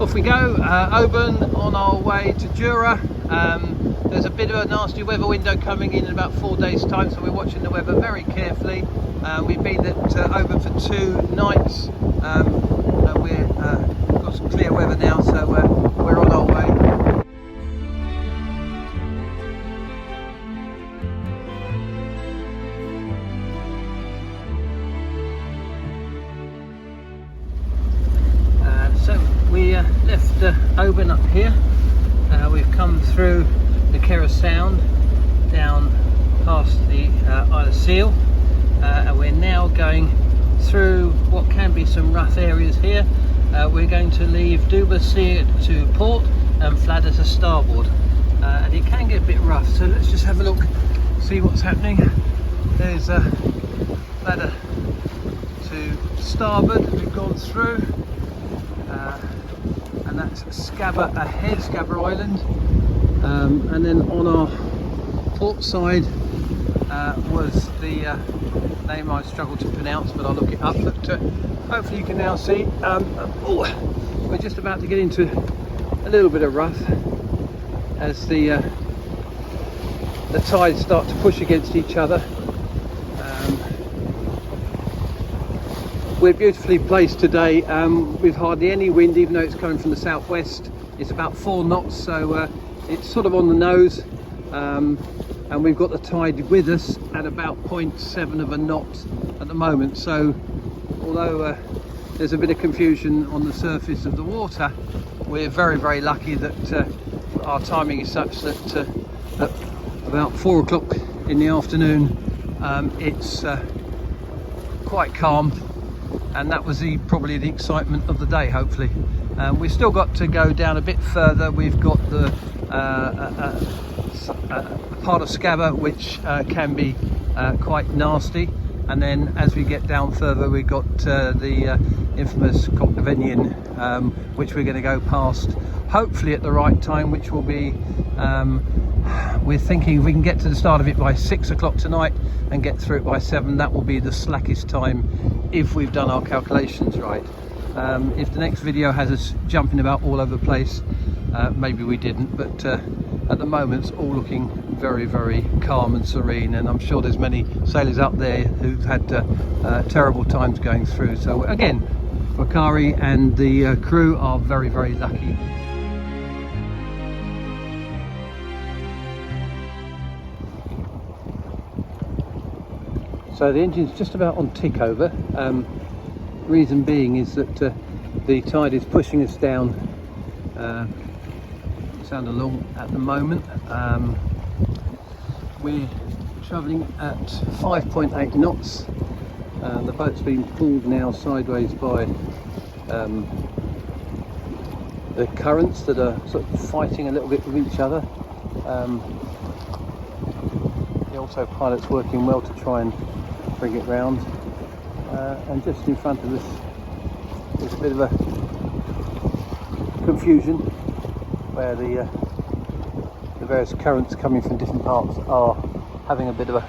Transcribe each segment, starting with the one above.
off we go, Oban on our way to Jura. There's a bit of a nasty weather window coming in about 4 days time, so we're watching the weather very carefully. We've been at Oban for 2 nights, and we've got some clear weather now, so we're on our way. So we left Oban up here. We've come through the Waikare Sound down past the Isle of Seal, and we're now going through what can be some rough areas here. We're going to leave Duba Sea to port and Fladder to starboard, and it can get a bit rough, so let's just have a look, see what's happening. There's Fladder to starboard, we've gone through. And that's Scabba ahead, Scabba Island, and then on our port side was the name I struggled to pronounce, but I'll look it up. But hopefully you can now see. We're just about to get into a little bit of rough as the tides start to push against each other. We're beautifully placed today with hardly any wind, even though it's coming from the southwest. It's about 4 knots, so it's sort of on the nose, and we've got the tide with us at about 0.7 of a knot at the moment. So although there's a bit of confusion on the surface of the water, we're very, very lucky that our timing is such that at about 4 o'clock in the afternoon it's quite calm. And that was probably the excitement of the day, hopefully. We've still got to go down a bit further. We've got the part of Scabba which can be quite nasty, and then as we get down further we've got the infamous Corryvreckan, which we're going to go past, hopefully at the right time, which will be we're thinking if we can get to the start of it by 6 o'clock tonight and get through it by 7, that will be the slackest time if we've done our calculations right. If the next video has us jumping about all over the place, maybe we didn't, but at the moment it's all looking very, very calm and serene, and I'm sure there's many sailors out there who've had terrible times going through. So again, Waikare and the crew are very, very lucky. So the engine's just about on tick over. Reason being is that the tide is pushing us down sound along at the moment. We're travelling at 5.8 knots. The boat's been pulled now sideways by the currents that are sort of fighting a little bit with each other. The autopilot's working well to try and bring it round, and just in front of us there's a bit of a confusion where the various currents coming from different parts are having a bit of a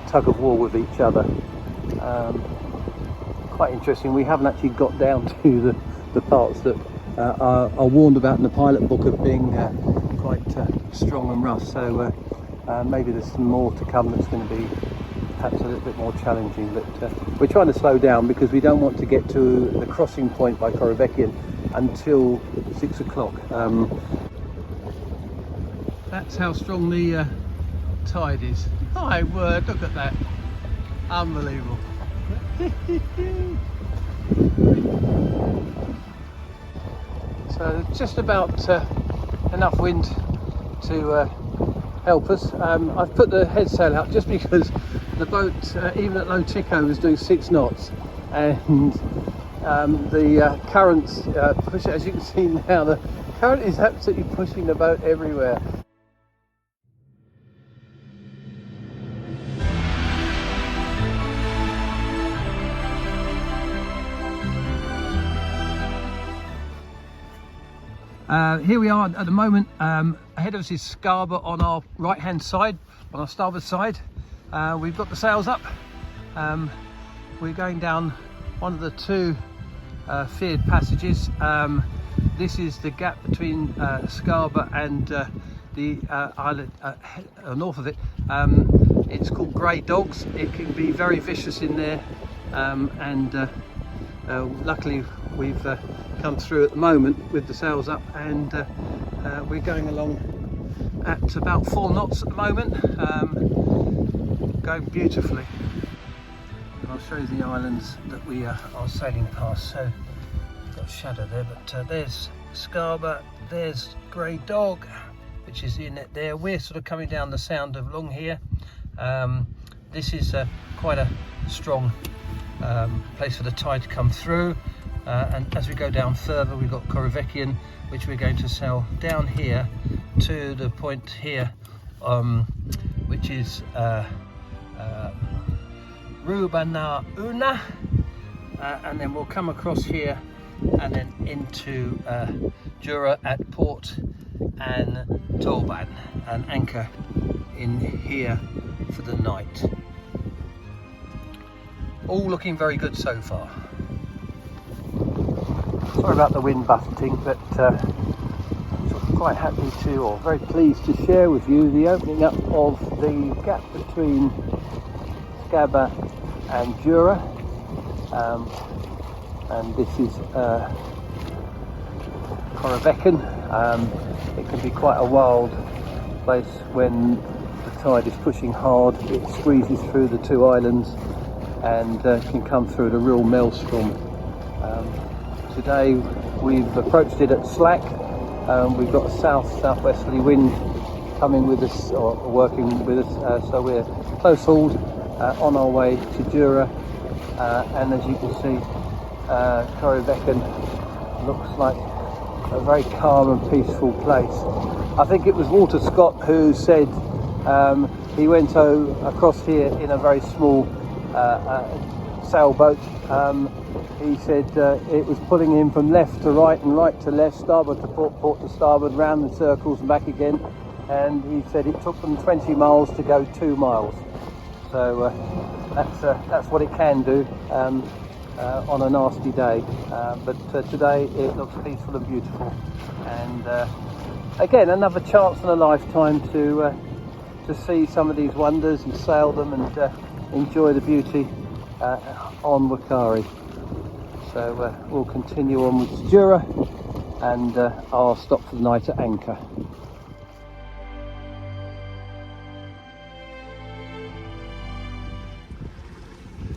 tug of war with each other. Quite interesting. We haven't actually got down to the parts that are warned about in the pilot book of being quite strong and rough, so maybe there's some more to come that's going to be perhaps a little bit more challenging, but we're trying to slow down because we don't want to get to the crossing point by Corryvreckan until 6 o'clock. That's how strong the tide is. My word, look at that. Unbelievable. So just about enough wind to help us. I've put the head sail out just because the boat, even at low tick over, is doing 6 knots, and the currents push, as you can see now, the current is absolutely pushing the boat everywhere. Here we are at the moment. Ahead of us is Scabba on our right hand side, on our starboard side. We've got the sails up. We're going down one of the 2 feared passages. this is the gap between Scarborough and the island north of it. It's called Grey Dogs. It can be very vicious in there, and luckily we've come through at the moment with the sails up, and we're going along at about 4 knots at the moment, going beautifully. And I'll show you the islands that we are sailing past. So got a shadow there, but there's Scarborough, there's Grey Dog, which is in it there. We're sort of coming down the Sound of Long here. This is quite a strong place for the tide to come through, and as we go down further, we've got Corryvreckan, which we're going to sail down here to the point here, which is Una, and then we'll come across here and then into Jura at port and Oban, and anchor in here for the night. All looking very good so far. Sorry about the wind buffeting, but quite happy to, or very pleased to share with you the opening up of the gap between Scarborough and Jura, and this is Corryvreckan. It can be quite a wild place when the tide is pushing hard. It squeezes through the 2 islands and can come through at a real maelstrom. Today we've approached it at slack. We've got a southwesterly wind coming with us, or working with us, so we're close hauled on our way to Jura, and as you can see, Corryvreckan looks like a very calm and peaceful place. I think it was Walter Scott who said he went across here in a very small sailboat. He said it was pulling him from left to right and right to left, starboard to port, port to starboard, round in circles and back again, and he said it took them 20 miles to go 2 miles. So that's what it can do on a nasty day, but today it looks peaceful and beautiful, and again, another chance in a lifetime to see some of these wonders and sail them and enjoy the beauty on Waikare. So we'll continue on with Jura, and I'll stop for the night at anchor.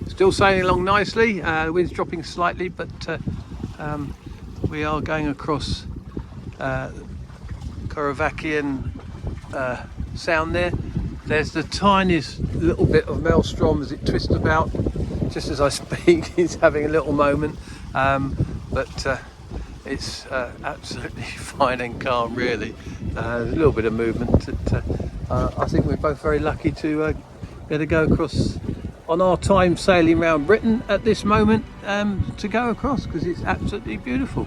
Still sailing along nicely. The wind's dropping slightly, but we are going across Corryvreckan Sound there. There's the tiniest little bit of maelstrom as it twists about. Just as I speak, it's having a little moment, but it's absolutely fine and calm, really. There's a little bit of movement. I think we're both very lucky to be able to go across on our time sailing around Britain at this moment, to go across, because it's absolutely beautiful.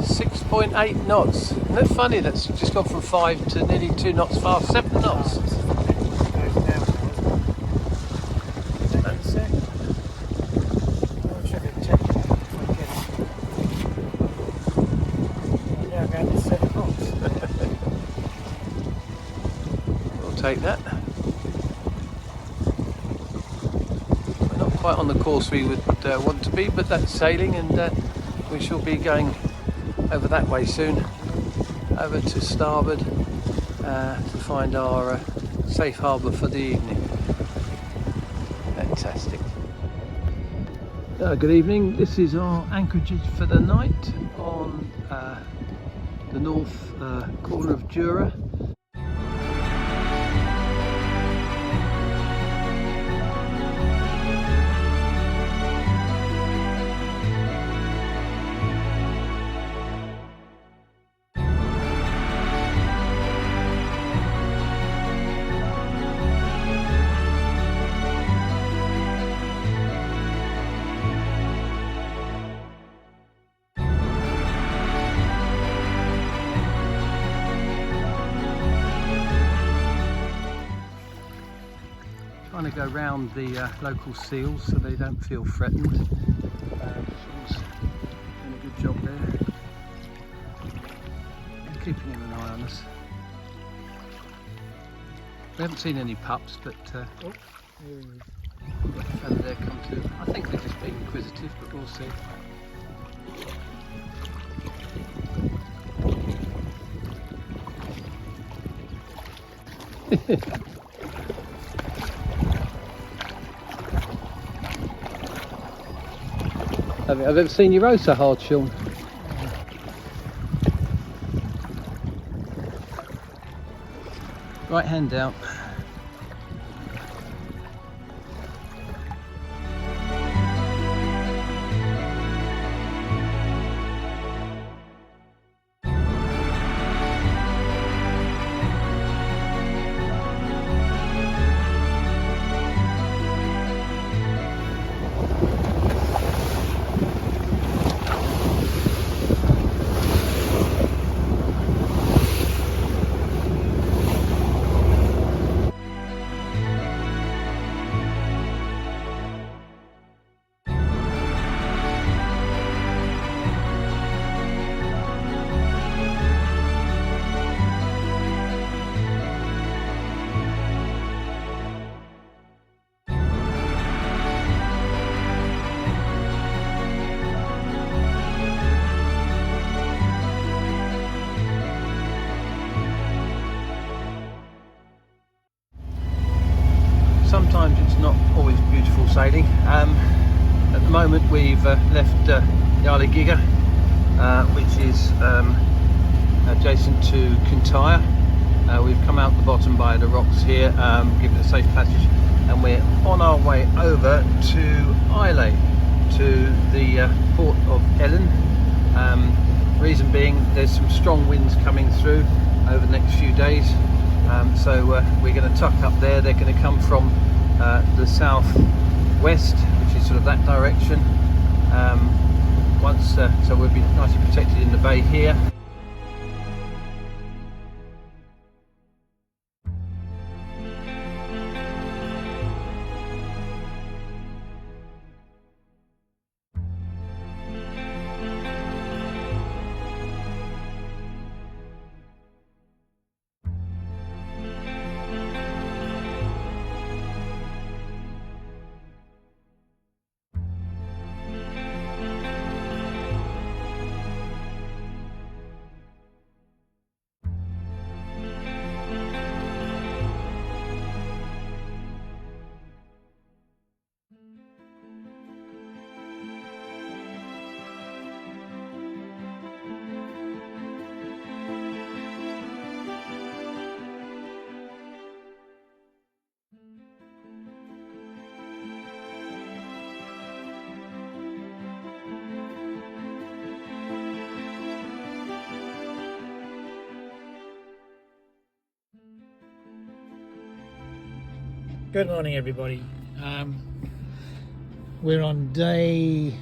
6.8 knots. Isn't that funny? That's just gone from 5 to nearly 2 knots fast. 7 knots. We'll take that. We're not quite on the course we would want to be, but that's sailing, and we shall be going over that way soon, over to starboard, to find our safe harbour for the evening. Fantastic. Good evening. This is our anchorage for the night on the north corner of Jura. to go round the local seals so they don't feel threatened. Sean's doing a good job there, keeping an eye on us. We haven't seen any pups, but oh, there he is. Got a fella there come to. I think they're just being inquisitive, but we'll see. I've ever seen you row so hard, Sean. Right hand down. Sometimes it's not always beautiful sailing. At the moment we've left Islay, which is adjacent to Kintyre. We've come out the bottom by the rocks here, given a safe passage, and we're on our way over to Islay, to the port of Ellen. Reason being, there's some strong winds coming through over the next few days. So we're going to tuck up there. They're going to come from the south-west, which is sort of that direction. So we'll be nicely protected in the bay here. Good morning, everybody. We're on day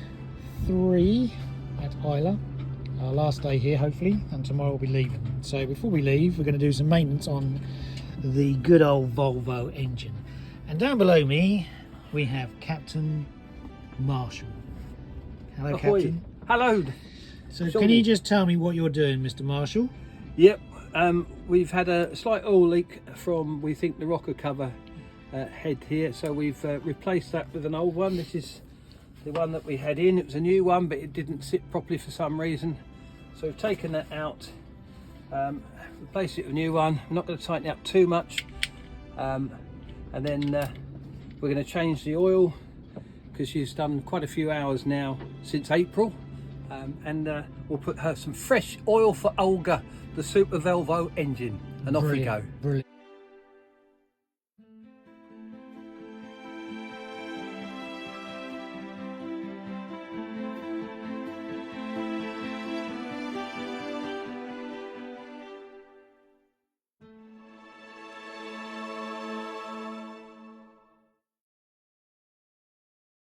3 at Islay, our last day here hopefully, and tomorrow we'll be leaving. So before we leave, we're going to do some maintenance on the good old Volvo engine. And down below me we have Captain Marshall. Hello. Ahoy. Captain. Hello. So can you just tell me what you're doing, Mr. Marshall? Yep, we've had a slight oil leak from, we think, the rocker cover head here, so we've replaced that with an old one. This is the one that we had in. It was a new one, but it didn't sit properly for some reason, so we've taken that out, replaced it with a new one. I'm not going to tighten it up too much, and then we're going to change the oil, because she's done quite a few hours now since April, and we'll put her some fresh oil for Olga, the Super Volvo engine, and off we go. Brilliant.